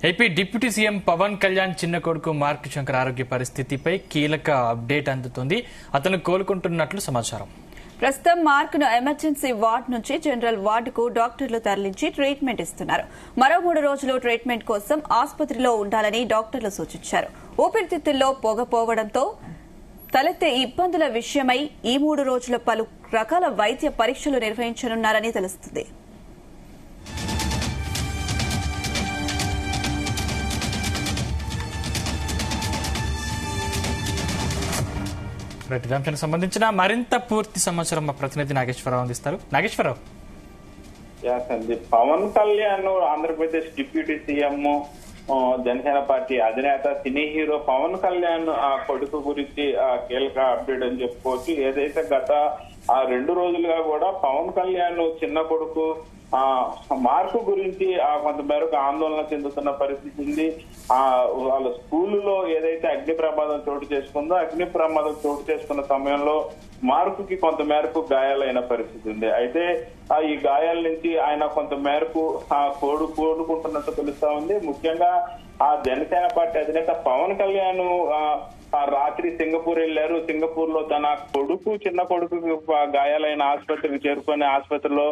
AP deputy CM Pawan Kalyan చిన్న కొడుకు mark Shankar ఆరోగ్య పరిస్థితిపై కీలక అప్డేట్ అందుతుంది. అతను కోలుకుంటున్నట్లు సమాచారం. ప్రస్తుతం మార్క్ ను ఎమర్జెన్సీ వార్డ్ నుంచి జనరల్ వార్డుకు డాక్టర్లు తరలించి ట్రీట్మెంట్ ఇస్తున్నారు. మరో 3 రోజులు ట్రీట్మెంట్ కోసం ఆసుపత్రిలో ఉండాలని డాక్టర్లు సూచించారు. ఊపిరితిత్తుల్లో పొగ పోవడంతో తలెత్తే ఇబ్బందుల విషయమై ఈ 3 రోజుల పలు రకాల వైద్య పరీక్షలు నిర్వహించనున్నారని తెలుస్తుంది. దానికి సంబంధించిన మరింత పూర్తి సమాచారం మా ప్రతినిధి నాగేశ్వరరావు అందిస్తారు. Nageswara Rao, Pawan Kalyan Andhra Pradesh deputy CM, Janasena party అధినేత, సినీ హీరో పవన్ కళ్యాణ్ ఆ కొడుకు గురించి కీలక అప్డేట్ అని చెప్పుకోవచ్చు. ఏదైతే గత 2 రోజులుగా కూడా పవన్ కళ్యాణ్ చిన్న కొడుకు మార్కు గురించి కొంత మేరకు ఆందోళన చెందుతున్న పరిస్థితి ఉంది. వాళ్ళ స్కూల్లో ఏదైతే అగ్ని ప్రమాదం చోటు చేసుకుందో, అగ్ని ప్రమాదం చోటు చేసుకున్న సమయంలో మార్కుకి కొంత మేరకు గాయాలైన పరిస్థితి ఉంది. అయితే ఈ గాయాల నుంచి ఆయన కొంత మేరకు కోలుకుంటున్నట్టు తెలుస్తా ఉంది. ముఖ్యంగా జనసేన పార్టీ అధినేత పవన్ కళ్యాణ్ రాత్రి సింగపూర్ వెళ్లారు. సింగపూర్ లో తన చిన్న కొడుకు గాయాలైన ఆసుపత్రికి చేరుకుని ఆసుపత్రిలో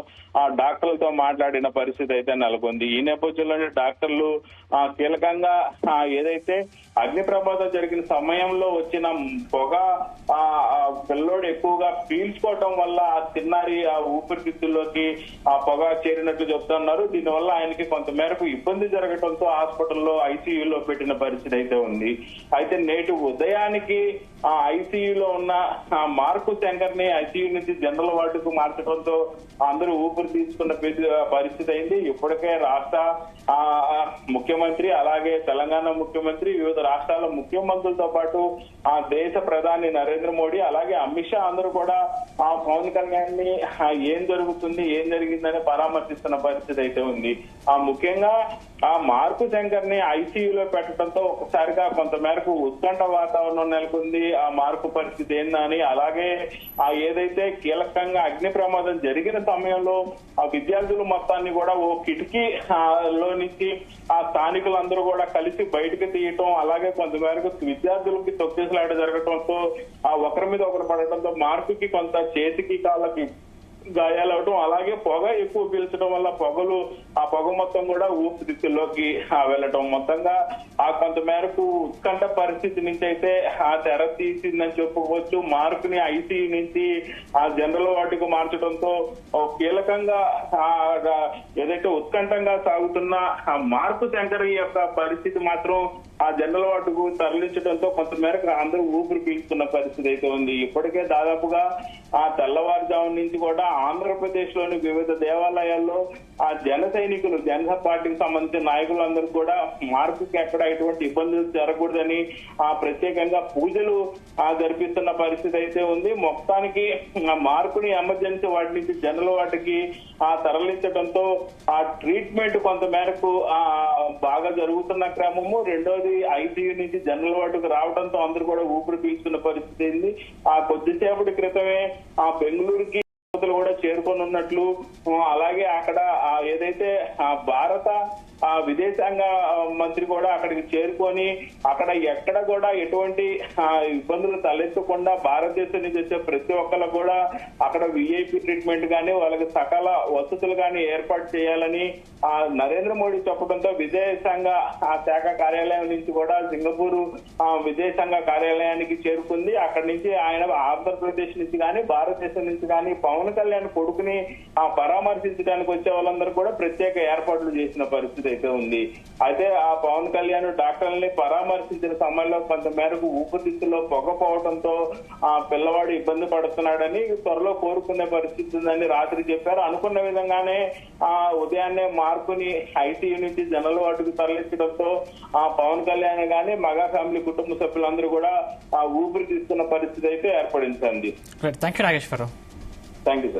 డాక్టర్లతో మాట్లాడిన పరిస్థితి అయితే నెలకొంది. ఈ నేపథ్యంలోనే డాక్టర్లు కీలకంగా ఏదైతే అగ్ని ప్రమాదం జరిగిన సమయంలో వచ్చిన పొగ పిల్లోడు ఎక్కువగా పీల్చుకోవటం వల్ల ఆ చిన్నారి ఊపిరితిత్తుల్లోకి ఆ పొగ చేరినట్లు చెప్తున్నారు. దీనివల్ల ఆయనకి కొంత మేరకు ఇబ్బంది జరగడంతో హాస్పిటల్లో ఐసీయూలో పెట్టిన పరిస్థితి అయితే ఉంది. అయితే నేటి ఉదయానికి ఐసీయూలో ఉన్న మార్కు శంకర్ ని ఐసీయూ నుంచి జనరల్ వార్డుకు మార్చడంతో అందరూ ఊపిరి తీసుకున్న పరిస్థితి అయింది. ఇప్పటికే రాష్ట్ర ముఖ్యమంత్రి, అలాగే తెలంగాణ ముఖ్యమంత్రి, వివిధ రాష్ట్రాల ముఖ్యమంత్రులతో పాటు దేశ ప్రధాని నరేంద్ర మోడీ, అలాగే అమిత్ షా అందరూ కూడా పవన్ కళ్యాణ్ ని ఏం జరుగుతుంది, ఏం జరిగిందని పరామర్శిస్తున్న పరిస్థితి అయితే ఉంది. ముఖ్యంగా మార్కు శంకర్ ని ఐసీయూలో పెట్టడంతో ఒకసారిగా కొంత మేరకు ఉత్కంఠ వాతావరణం నెలకొంది. ఆ మార్కు పరిస్థితి ఏందని, అలాగే ఏదైతే కీలకంగా అగ్ని ప్రమాదం జరిగిన సమయంలో ఆ విద్యార్థులు మొత్తాన్ని కూడా ఓ కిటికీ లో నుంచి స్థానికులందరూ కూడా కలిసి బయటకు తీయటం, అలాగే కొంత మేరకు విద్యార్థులకి తొక్కేసలాట జరగటంతో ఒకరి మీద ఒకరు పడటంతో మార్కుకి కొంత చేతికి కాళ్ళకి గాయాలవటం, అలాగే పొగ ఎక్కువ పీల్చడం వల్ల ఆ పొగ మొత్తం కూడా ఊపిరితిత్తుల్లోకి వెళ్ళటం, మొత్తంగా కొంత మేరకు ఉత్కంఠ పరిస్థితి నుంచి అయితే తెర తీసిందని చెప్పుకోవచ్చు. మార్కుని ఐసీయూ నుంచి జనరల్ వార్డుకు మార్చడంతో కీలకంగా ఏదైతే ఉత్కంఠంగా సాగుతున్న మార్కు శంకర్ యొక్క పరిస్థితి మాత్రం జనరల్ వార్డుకు తరలించడంతో కొంత మేరకు అందరూ ఊపిరి పీల్చుకున్న పరిస్థితి అయితే ఉంది. ఇప్పటికే దాదాపుగా తెల్లవారుజాము నుంచి కూడా ఆంధ్రప్రదేశ్ లోని వివిధ దేవాలయాల్లో జన సైనికులు, జనసేన పార్టీకి సంబంధించిన నాయకులందరూ కూడా మార్కుకి ఎక్కడ ఎటువంటి ఇబ్బందులు జరగకూడదని ప్రత్యేకంగా పూజలు జరిపిస్తున్న పరిస్థితి అయితే ఉంది. మొత్తానికి మార్కుని ఎమర్జెన్సీ వార్డు నుంచి జనరల్ వార్డుకి తరలించడంతో ట్రీట్మెంట్ కొంత మేరకు బాగా జరుగుతున్న క్రమము. రెండోది ఐసీయూ నుంచి జనరల్ వార్డుకు రావడంతో అందరూ కూడా ఊపిరి పీల్చుకున్న పరిస్థితి అయింది. కొద్దిసేపటి క్రితమే బెంగళూరుకి కూడా చేరుకొని ఉన్నట్లు, అలాగే అక్కడ ఏదైతే భారత విదేశాంగ మంత్రి కూడా అక్కడికి చేరుకొని అక్కడ ఎక్కడ కూడా ఎటువంటి ఇబ్బందులు తలెత్తకుండా భారతదేశం నుంచి వచ్చే ప్రతి ఒక్కరు కూడా అక్కడ విఐపి ట్రీట్మెంట్ గానీ, వాళ్ళకి సకల వసతులు గానీ ఏర్పాటు చేయాలని నరేంద్ర మోడీ చెప్పడంతో విదేశాంగ శాఖ కార్యాలయం నుంచి కూడా సింగపూర్ విదేశాంగ కార్యాలయానికి చేరుకుంది. అక్కడి నుంచి ఆయన ఆంధ్రప్రదేశ్ నుంచి గానీ, భారతదేశం నుంచి గానీ పవన్ కళ్యాణ్ కొడుకుని పరామర్శించడానికి వచ్చే వాళ్ళందరూ కూడా ప్రత్యేక ఏర్పాట్లు చేసిన పరిస్థితి అయితే ఉంది. అయితే పవన్ కళ్యాణ్ డాక్టర్లని పరామర్శించిన సమయంలో కొంత మేరకు ఊపిరితిత్తుల్లో పొగ పోవడంతో పిల్లవాడు ఇబ్బంది పడుతున్నాడని, త్వరలో కోరుకునే పరిస్థితి ఉందని రాత్రి చెప్పారు. అనుకున్న విధంగానే ఉదయాన్నే మార్కుని ఐసీయూ నుంచి జనరల్ వార్డుకు తరలించడంతో పవన్ కళ్యాణ్ గానీ, మగా ఫ్యామిలీ కుటుంబ సభ్యులందరూ కూడా ఊపిరి తీసుకున్న పరిస్థితి అయితే ఏర్పడింది. Thank you Nageswara Rao. Thank you sir.